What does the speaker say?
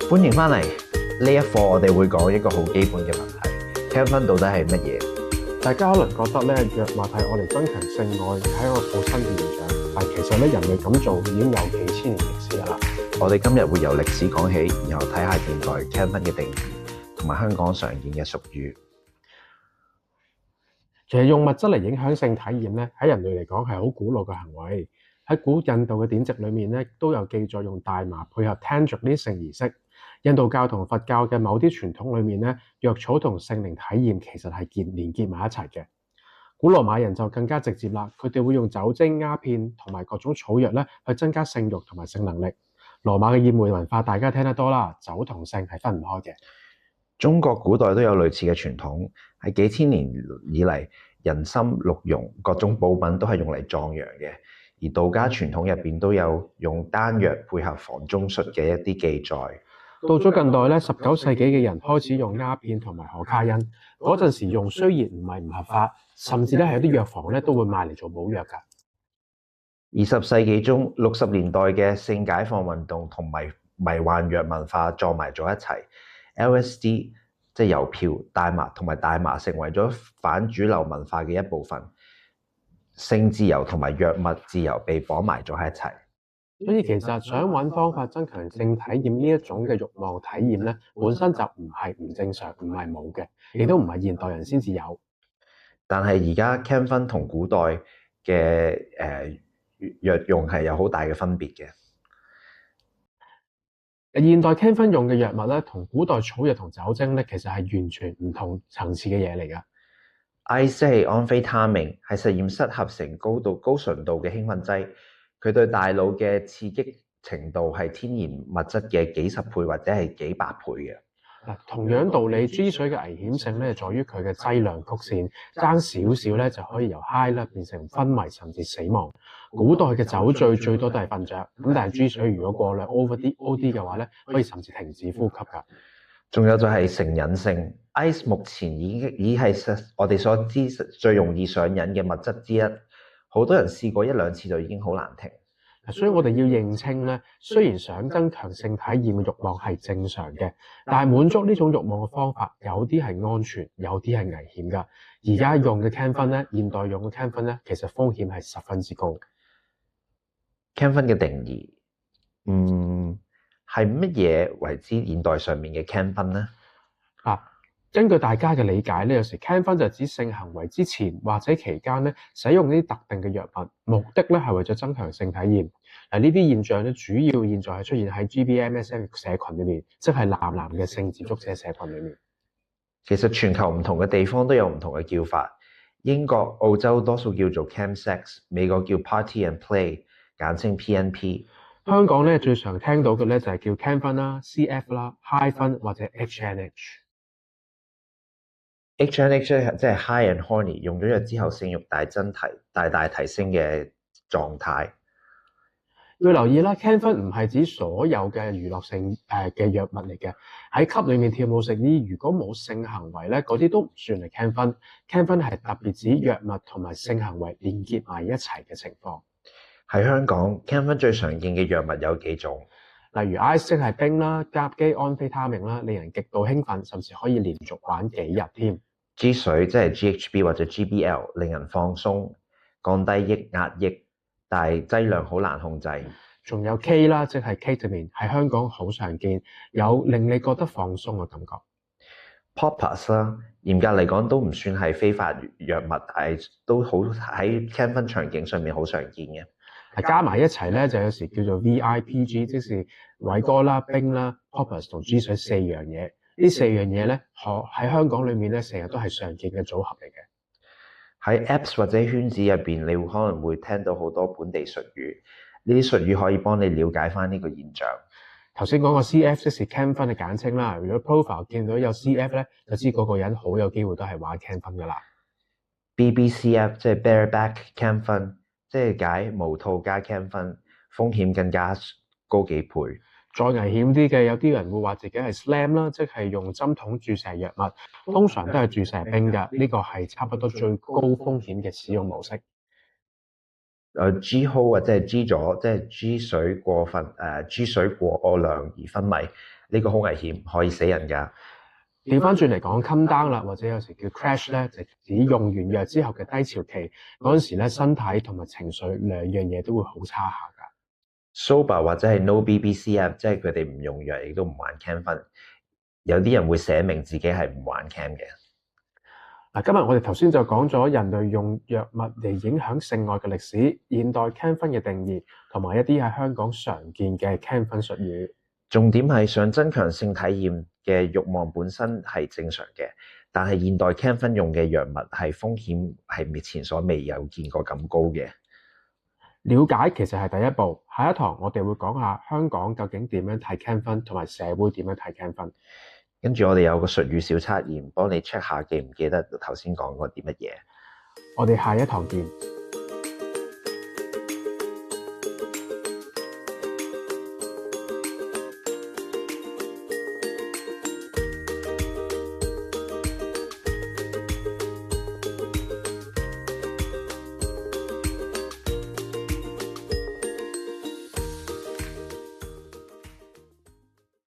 歡迎翻嚟呢一課，我哋會講一個好基本嘅問題 Can-Fun 到底係乜嘢？大家可能覺得咧藥物係我哋增強性愛係一個好新嘅現象，但其實咧人類咁做已經有幾千年歷史啦。我哋今日會由歷史講起，然後睇下現代 Can-Fun 嘅定義同埋香港常見嘅術語。其實用物質嚟影響性體驗咧，喺人類嚟講係好古老嘅行為。喺古印度嘅典籍裏面咧，都有記載用大麻配合 Tantra 呢啲性儀式。印度教同佛教嘅某啲傳統裏面咧，藥草同性靈體驗其實係連結埋一齊嘅。古羅馬人就更加直接啦，佢哋會用酒精、鴉片同埋各種草藥咧去增加性慾同埋性能力。羅馬嘅宴會文化大家聽得多啦，酒同性係分唔開嘅。中國古代都有類似嘅傳統，喺幾千年以嚟，人參、鹿茸各種補品都係用嚟壯陽嘅。而道家傳統入邊都有用丹藥配合房中術嘅一啲記載。到咗近代咧，19世紀嘅人開始用鴉片同埋可卡因，嗰陣時用雖然唔係唔合法，甚至咧係有啲藥房咧都會賣嚟做補藥㗎。20世紀中60年代嘅性解放運動同埋迷幻藥文化撞埋咗一齊 ，LSD 即係郵票、大麻同埋大麻成為咗反主流文化嘅一部分。性自由同埋藥物自由被綁埋咗喺一齊，所以其實想揾方法增強性體驗呢一種嘅慾望體驗咧，本身就唔係唔正常，唔係冇嘅，亦都唔係現代人先至有。但係而家 Can-Fun 同古代嘅藥用係有好大嘅分別嘅。現代 Can-Fun 用嘅藥物咧，同古代草藥同酒精咧，其實係完全唔同層次嘅嘢嚟㗎。Ice 係安非他命，係實驗室合成高純度嘅興奮劑，佢對大腦嘅刺激程度係天然物質嘅幾十倍或者係幾百倍嘅。同樣道理，G 水嘅危險性咧，在於佢嘅劑量曲線，爭少少咧就可以由 high 咧變成昏迷甚至死亡。古代嘅酒醉最多都係瞓着，咁但係 G 水如果過量 OD 嘅話咧，可以甚至停止呼吸㗎。仲有就係成癮性 ，Ice 目前已係我哋所知最容易上癮嘅物質之一，好多人試過1-2次就已經好難停。所以我哋要認清咧，雖然想增強性體驗嘅慾望係正常嘅，但係滿足呢種慾望嘅方法有啲係安全，有啲係危險㗎。而家用嘅 Can-Fun 咧，現代用嘅 Can-Fun 咧，其實風險係十分之高。Can-Fun 嘅定義，係乜嘢為之現代上面嘅 Can-Fun 呢？根據大家嘅理解咧，有時 Can-Fun 就指性行為之前或者期間咧，使用呢啲特定嘅藥物，目的咧係為咗增強性體驗。呢啲現象咧，主要現在係出現喺 GBMSM 社群裏面，即係男嘅性接觸者社群裏面。其實全球唔同嘅地方都有唔同嘅叫法，英國、澳洲多數叫做 Chemsex， 美國叫 Party and Play， 簡稱 PNP。香港咧最常聽到嘅咧就係叫 Can-Fun 啦、CF 啦、Hi-Fun 或者 HNH。HNH 即係 High and Horny， 用咗藥之後性慾大大提升嘅狀態。要留意啦 ，Can-Fun 唔係指所有嘅娛樂性嘅藥物嚟嘅。喺 club 裏面跳舞食煙，如果冇性行為咧，嗰啲都唔算係 Can-Fun。Can-Fun 係特別指藥物同埋性行為連結埋一齊嘅情況。喺香港 Can-Fun 最常見嘅藥物有幾種，例如 Ice 即係冰啦、甲基安非他命啦，令人極度興奮，甚至可以連續玩幾日添。G 水即係 GHB 或者 GBL， 令人放鬆、降低壓抑，但係劑量好難控制。仲有 K 啦，即係 Ketamine， 喺香港好常見，有令你覺得放鬆嘅感覺。Poppers 啦，嚴格嚟講都唔算係非法藥物，但係都好喺 Can-Fun 場景上面好常見嘅。加埋一齊咧，就有時叫做 VIPG， 即是偉哥啦、冰啦、Poppers 同 G 水4樣嘢。呢4樣嘢咧，喺香港裏面咧，成日都係常見嘅組合嚟嘅。喺 Apps 或者圈子入邊，你可能會聽到好多本地術語，呢啲術語可以幫你了解翻呢個現象。頭先講個 CF 即是 Can-Fun 嘅簡稱啦。如果 profile 見到有 CF 咧，就知嗰個人好有機會都係玩 Can-Fun 噶啦。BBCF 即係 Bareback Can-Fun， 即係解無套加 Can-Fun， 風險更加高幾倍。再危險啲嘅，有啲人會話自己係 SLAM 啦，即係用針筒注射藥物，通常都係注射冰㗎。呢個係差不多最高風險嘅使用模式。G-Hold 或者係 G 咗，即係 G 水過量而昏迷。呢個好危險，可以死人㗎。調翻轉嚟講，come down 啦，或者有時叫 crash 咧，就指用完藥之後嘅低潮期嗰陣時咧，身體同埋情緒兩樣嘢都會好差下㗎。Sober 或者係 No BBCF，即係佢哋唔用藥，亦都唔玩 cam 分。有啲人會寫明自己係唔玩 cam 嘅。嗱，今日我哋頭先就講咗人類用藥物嚟影響性愛嘅歷史、現代 cam 分嘅定義，同埋一啲喺香港常見嘅 cam 分術語。重點係想增強性體驗嘅慾望本身係正常嘅，但係現代 cam 分用嘅藥物係風險係前所未有見過咁高嘅。了解其實係第一步，下一堂我哋會講下香港究竟點樣睇 cam 分，同埋社會點樣睇 cam 分。跟住我哋有個術語小測驗，幫你 check 下記唔記得頭先講過啲乜嘢。我哋下一堂見。